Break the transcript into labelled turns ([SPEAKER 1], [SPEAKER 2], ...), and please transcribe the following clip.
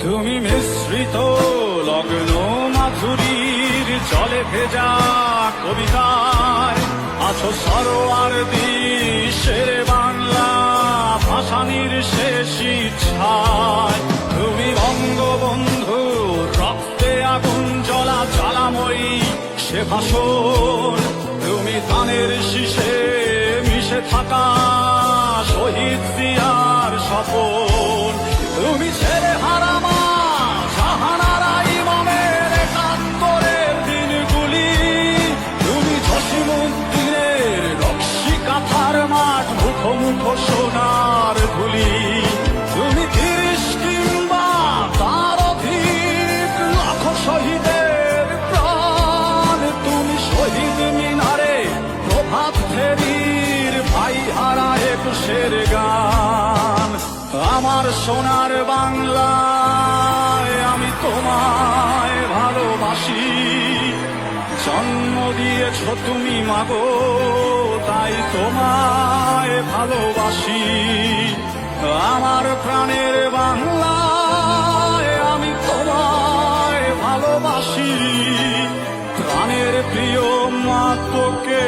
[SPEAKER 1] তুমি মিশ্রিত লগ্ন মাধুরীর জলে ভেজা কবিতায় আছো সরোয়ার দিশের বাংলা ভাসানির শেষ ইচ্ছায়। তুমি বঙ্গবন্ধু রক্তে আগুন জ্বলা জ্বালাময়ী সে ভাষণ, তুমি ধানের শীষে মিশে থাকা শহীদ জিয়ার স্বপন। তুমি ছেলে হারামা জাহানারা ইমামের একাত্তরের দিনগুলি, তুমি জসিমউদ্দিনের নকশি কাঁথার মাঠ মুখো মুখো সোনার ধুলি। তুমি ৩০ কিংবা তার অধিক লাখো শহীদের প্রাণ, তুমি শহীদ মিনারে প্রভাত ফেরির ভাই হারা একুশের গান। আমার সোনার বাংলায় আমি তোমায় ভালোবাসি, জন্ম দিয়েছ তুমি মাগো তাই তোমায় ভালোবাসি। আমার প্রাণের বাংলায় আমি তোমায় ভালোবাসি, প্রাণের প্রিয় মা তোকে